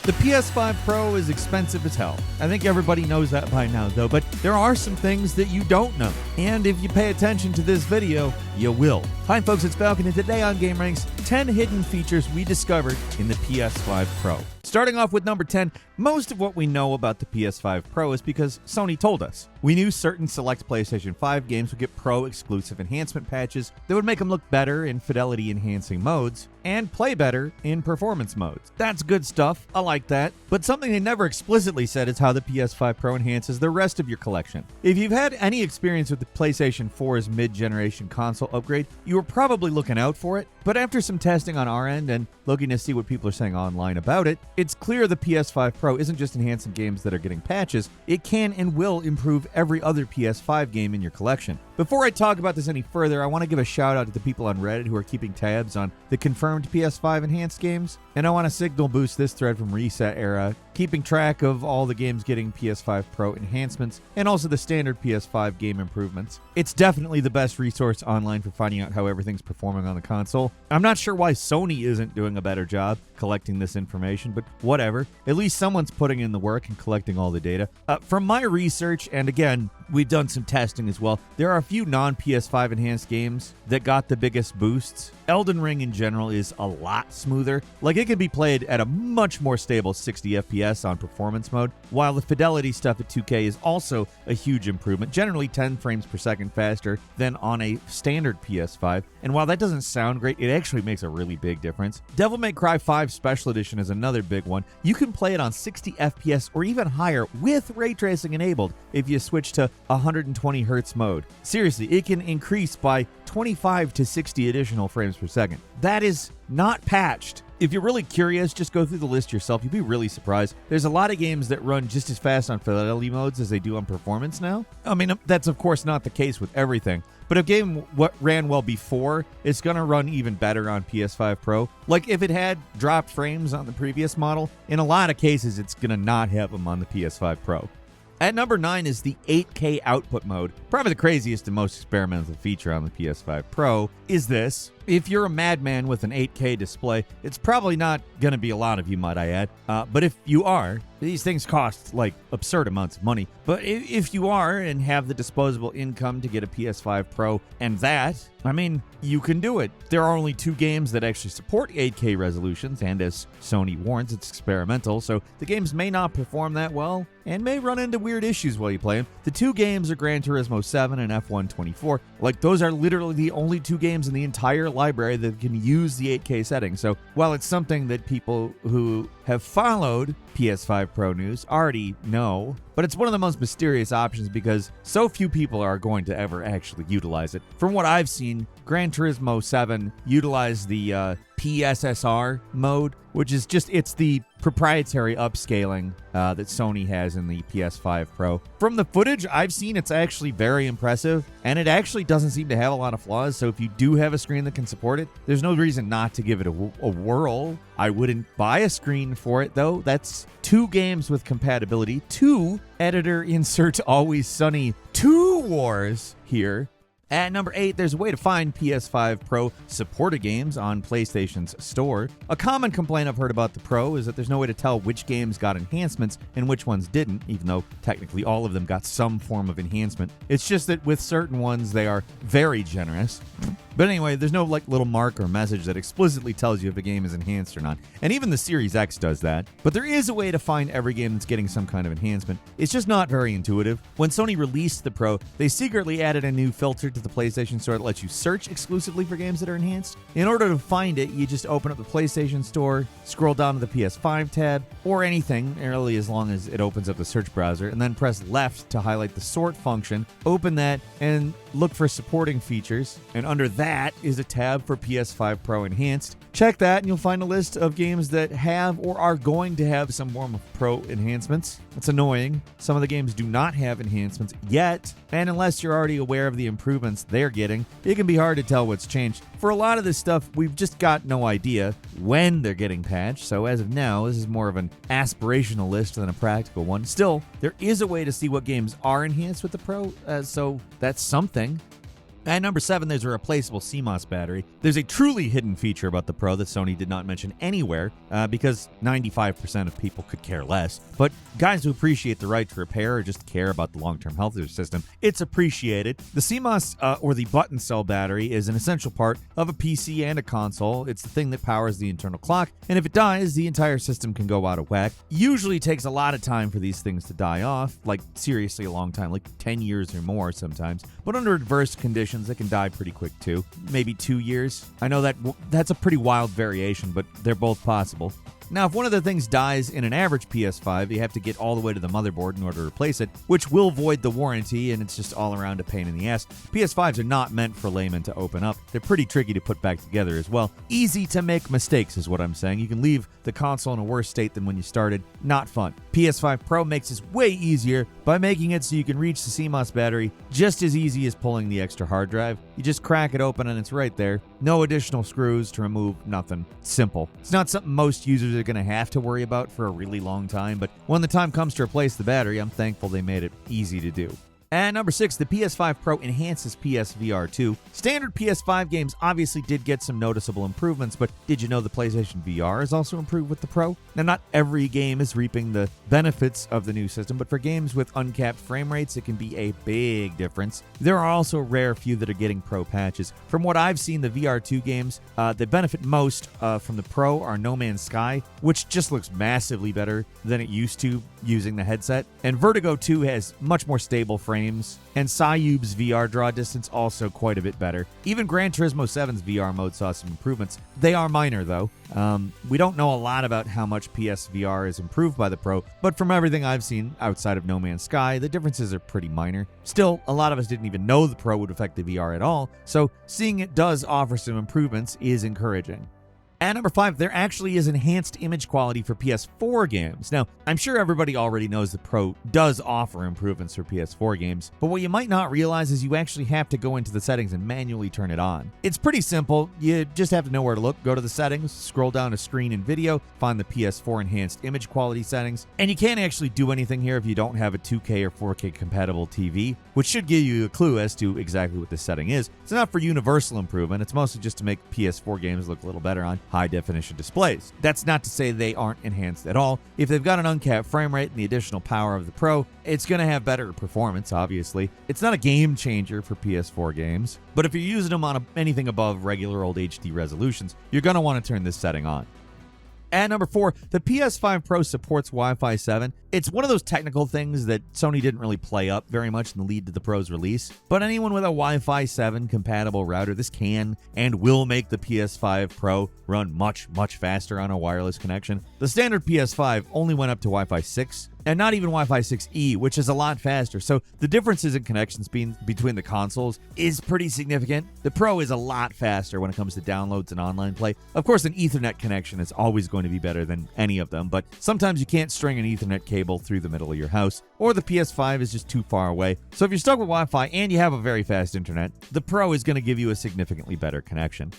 The PS5 Pro is expensive as hell. I think everybody knows that by now, though, but there are some things that you don't know. And if you pay attention to this video, you will. Hi folks, it's Falcon, and today on gameranx, 10 hidden features we discovered in the PS5 Pro. Starting off with number 10, most of what we know about the PS5 Pro is because Sony told us. We knew certain select PlayStation 5 games would get Pro exclusive enhancement patches that would make them look better in fidelity enhancing modes and play better in performance modes. That's good stuff, I like that, but something they never explicitly said is how the PS5 Pro enhances the rest of your collection. If you've had any experience with the PlayStation 4's mid-generation console upgrade, you were probably looking out for it, but after some testing on our end and looking to see what people are saying online about it, it's clear the PS5 Pro isn't just enhancing games that are getting patches, it can and will improve every other PS5 game in your collection. Before I talk about this any further, I want to give a shout out to the people on Reddit who are keeping tabs on the confirmed PS5 enhanced games, and I want to signal boost this thread from Reset Era, keeping track of all the games getting PS5 Pro enhancements and also the standard PS5 game improvements. It's definitely the best resource online for finding out how everything's performing on the console. I'm not sure why Sony isn't doing a better job collecting this information, but whatever. At least someone's putting in the work and collecting all the data. From my research, and again, we've done some testing as well, there are a few non-PS5 enhanced games that got the biggest boosts. Elden Ring in general is a lot smoother. Like, it can be played at a much more stable 60 FPS on performance mode, while the fidelity stuff at 2K is also a huge improvement, generally 10 frames per second faster than on a standard PS5. And while that doesn't sound great, it actually makes a really big difference. Devil May Cry 5 Special Edition is another big one. You can play it on 60 FPS or even higher with ray tracing enabled if you switch to 120 Hz mode. Seriously, it can increase by 25 to 60 additional frames per second. That is not patched. If you're really curious, just go through the list yourself. You'll be really surprised. There's a lot of games that run just as fast on fidelity modes as they do on performance now. I mean, that's of course not the case with everything, but if a game ran well before, it's going to run even better on PS5 Pro. Like, if it had dropped frames on the previous model, in a lot of cases, it's going to not have them on the PS5 Pro. At number 9 is the 8K output mode. Probably the craziest and most experimental feature on the PS5 Pro is this. If you're a madman with an 8K display, it's probably not going to be a lot of you, might I add. But if you are, these things cost like absurd amounts of money. But if you are and have the disposable income to get a PS5 Pro and that, I mean, you can do it. There are only 2 games that actually support 8K resolutions, and as Sony warns, it's experimental, so the games may not perform that well and may run into weird issues while you play them. The 2 games are Gran Turismo 7 and F1 24. Like, those are literally the only 2 games in the entire library that can use the 8K setting. So while it's something that people who have followed PS5 Pro news already know, but it's one of the most mysterious options because so few people are going to ever actually utilize it. From what I've seen, Gran Turismo 7 utilized the PSSR mode, which is it's the proprietary upscaling that Sony has in the PS5 Pro. From the footage I've seen, it's actually very impressive, and it actually doesn't seem to have a lot of flaws, so if you do have a screen that can support it, there's no reason not to give it a whirl. I wouldn't buy a screen for it, though. That's 2 games with compatibility, 2 editor insert Always Sunny 2 wars here. At number 8, there's a way to find PS5 Pro supported games on PlayStation's store. A common complaint I've heard about the Pro is that there's no way to tell which games got enhancements and which ones didn't, even though technically all of them got some form of enhancement. It's just that with certain ones, they are very generous. But anyway, there's no little mark or message that explicitly tells you if a game is enhanced or not. And even the Series X does that. But there is a way to find every game that's getting some kind of enhancement. It's just not very intuitive. When Sony released the Pro, they secretly added a new filter to the PlayStation Store that lets you search exclusively for games that are enhanced. In order to find it, you just open up the PlayStation Store, scroll down to the PS5 tab, or anything, really as long as it opens up the search browser, and then press left to highlight the sort function, open that, and look for supporting features. And under that is a tab for PS5 Pro Enhanced. Check that and you'll find a list of games that have or are going to have some form of Pro enhancements. It's annoying. Some of the games do not have enhancements yet, and unless you're already aware of the improvements they're getting, it can be hard to tell what's changed. For a lot of this stuff, we've just got no idea when they're getting patched, so as of now, this is more of an aspirational list than a practical one. Still, there is a way to see what games are enhanced with the Pro, so that's something. At number 7, there's a replaceable CMOS battery. There's a truly hidden feature about the Pro that Sony did not mention anywhere because 95% of people could care less. But guys who appreciate the right to repair or just care about the long-term health of their system, it's appreciated. The CMOS or the button cell battery is an essential part of a PC and a console. It's the thing that powers the internal clock, and if it dies, the entire system can go out of whack. Usually takes a lot of time for these things to die off, like seriously a long time, like 10 years or more sometimes. But under adverse conditions, it can die pretty quick too. Maybe 2 years. I know that's a pretty wild variation, but they're both possible. Now, if one of the things dies in an average PS5, you have to get all the way to the motherboard in order to replace it, which will void the warranty, and it's just all around a pain in the ass. PS5s are not meant for laymen to open up. They're pretty tricky to put back together as well. Easy to make mistakes is what I'm saying. You can leave the console in a worse state than when you started. Not fun. PS5 Pro makes this way easier by making it so you can reach the CMOS battery just as easy as pulling the extra hard drive. You just crack it open and it's right there. No additional screws to remove, nothing. Simple. It's not something most users are going to have to worry about for a really long time, but when the time comes to replace the battery, I'm thankful they made it easy to do. At number 6, the PS5 Pro enhances PSVR 2. Standard PS5 games obviously did get some noticeable improvements, but did you know the PlayStation VR is also improved with the Pro? Now, not every game is reaping the benefits of the new system, but for games with uncapped frame rates, it can be a big difference. There are also a rare few that are getting Pro patches. From what I've seen, the VR2 games that benefit most from the Pro are No Man's Sky, which just looks massively better than it used to using the headset, and Vertigo 2 has much more stable frames, and Sayub's VR draw distance also quite a bit better. Even Gran Turismo 7's VR mode saw some improvements. They are minor, though. We don't know a lot about how much PSVR is improved by the Pro, but from everything I've seen outside of No Man's Sky, the differences are pretty minor. Still, a lot of us didn't even know the Pro would affect the VR at all, so seeing it does offer some improvements is encouraging. At number 5, there actually is enhanced image quality for PS4 games. Now, I'm sure everybody already knows the Pro does offer improvements for PS4 games, but what you might not realize is you actually have to go into the settings and manually turn it on. It's pretty simple. You just have to know where to look. Go to the settings, scroll down to screen and video, find the PS4 enhanced image quality settings, and you can't actually do anything here if you don't have a 2K or 4K compatible TV, which should give you a clue as to exactly what this setting is. It's not for universal improvement. It's mostly just to make PS4 games look a little better on high-definition displays. That's not to say they aren't enhanced at all. If they've got an uncapped frame rate and the additional power of the Pro, it's going to have better performance, obviously. It's not a game changer for PS4 games, but if you're using them on anything above regular old HD resolutions, you're going to want to turn this setting on. At number 4, the PS5 Pro supports Wi-Fi 7. It's one of those technical things that Sony didn't really play up very much in the lead to the Pro's release, but anyone with a Wi-Fi 7 compatible router, this can and will make the PS5 Pro run much, much faster on a wireless connection. The standard PS5 only went up to Wi-Fi 6, and not even Wi-Fi 6E, which is a lot faster. So the differences in connection speed between the consoles is pretty significant. The Pro is a lot faster when it comes to downloads and online play. Of course, an Ethernet connection is always going to be better than any of them, but sometimes you can't string an Ethernet cable through the middle of your house, or the PS5 is just too far away. So if you're stuck with Wi-Fi and you have a very fast internet, the Pro is going to give you a significantly better connection.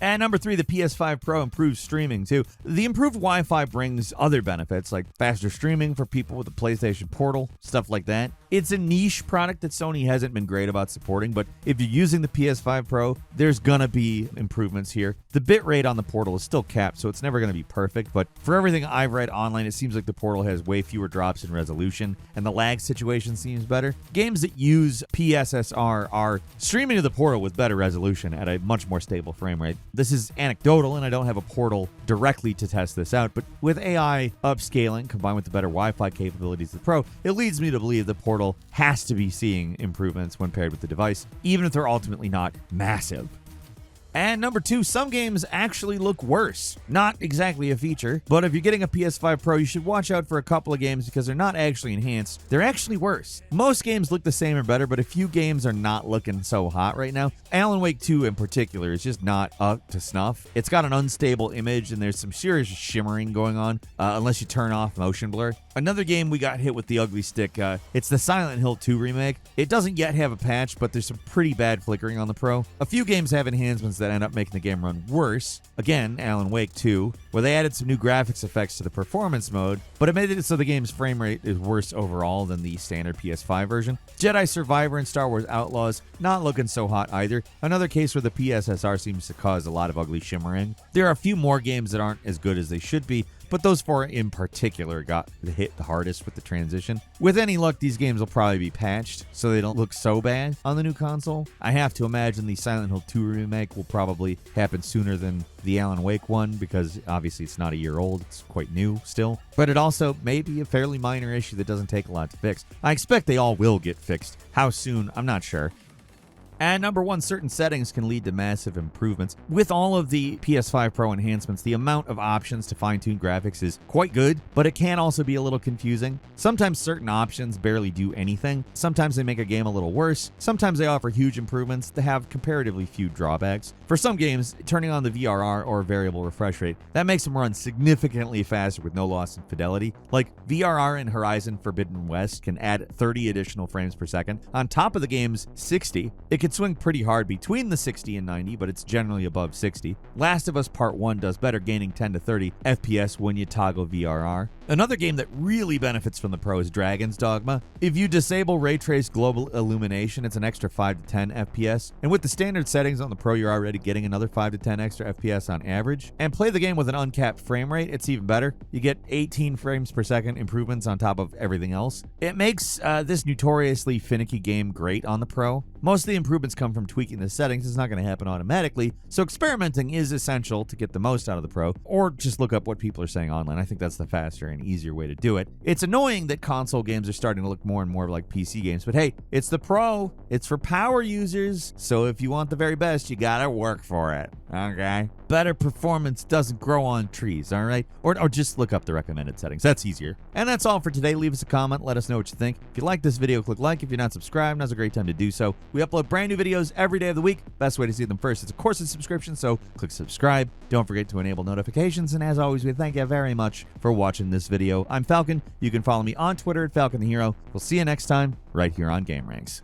At number 3, the PS5 Pro improves streaming too. The improved Wi-Fi brings other benefits like faster streaming for people with a PlayStation Portal, stuff like that. It's a niche product that Sony hasn't been great about supporting, but if you're using the PS5 Pro, there's gonna be improvements here. The bitrate on the Portal is still capped, so it's never gonna be perfect, but for everything I've read online, it seems like the Portal has way fewer drops in resolution, and the lag situation seems better. Games that use PSSR are streaming to the Portal with better resolution at a much more stable frame rate. This is anecdotal, and I don't have a Portal directly to test this out, but with AI upscaling combined with the better Wi-Fi capabilities of the Pro, it leads me to believe the Portal has to be seeing improvements when paired with the device, even if they're ultimately not massive. And number 2, some games actually look worse. Not exactly a feature, but if you're getting a PS5 Pro, you should watch out for a couple of games because they're not actually enhanced. They're actually worse. Most games look the same or better, but a few games are not looking so hot right now. Alan Wake 2 in particular is just not up to snuff. It's got an unstable image and there's some serious shimmering going on unless you turn off motion blur. Another game we got hit with the ugly stick, it's the Silent Hill 2 remake. It doesn't yet have a patch, but there's some pretty bad flickering on the Pro. A few games have enhancements that end up making the game run worse. Again, Alan Wake 2, where they added some new graphics effects to the performance mode, but it made it so the game's frame rate is worse overall than the standard PS5 version. Jedi Survivor and Star Wars Outlaws, not looking so hot either. Another case where the PSSR seems to cause a lot of ugly shimmering. There are a few more games that aren't as good as they should be, but those 4 in particular got hit the hardest with the transition. With any luck, these games will probably be patched so they don't look so bad on the new console. I have to imagine the Silent Hill 2 remake will probably happen sooner than the Alan Wake one, because obviously it's not a year old, it's quite new still. But it also may be a fairly minor issue that doesn't take a lot to fix. I expect they all will get fixed. How soon, I'm not sure. And number 1, certain settings can lead to massive improvements. With all of the PS5 Pro enhancements, the amount of options to fine-tune graphics is quite good, but it can also be a little confusing. Sometimes certain options barely do anything. Sometimes they make a game a little worse. Sometimes they offer huge improvements that have comparatively few drawbacks. For some games, turning on the VRR or variable refresh rate, that makes them run significantly faster with no loss in fidelity. Like VRR in Horizon Forbidden West can add 30 additional frames per second on top of the game's 60. It can swing pretty hard between the 60 and 90, but it's generally above 60. Last of Us Part 1 does better, gaining 10 to 30 FPS when you toggle VRR. Another game that really benefits from the Pro is Dragon's Dogma. If you disable Ray Trace Global Illumination, it's an extra 5 to 10 FPS. And with the standard settings on the Pro, you're already getting another 5 to 10 extra FPS on average. And play the game with an uncapped frame rate, it's even better. You get 18 frames per second improvements on top of everything else. It makes this notoriously finicky game great on the Pro. Most of the improvements come from tweaking the settings. It's not going to happen automatically, so experimenting is essential to get the most out of the Pro, or just look up what people are saying online. I think that's the faster and easier way to do it. It's annoying that console games are starting to look more and more like PC games, but hey, it's the Pro. It's for power users, so if you want the very best, you gotta work for it, okay? Better performance doesn't grow on trees, all right? Or just look up the recommended settings. That's easier. And that's all for today. Leave us a comment. Let us know what you think. If you like this video, click like. If you're not subscribed, now's a great time to do so. We upload brand new videos every day of the week. Best way to see them first is, of course, a subscription, so click subscribe. Don't forget to enable notifications. And as always, we thank you very much for watching this video. I'm Falcon. You can follow me on Twitter at Falcon the Hero. We'll see you next time right here on gameranx.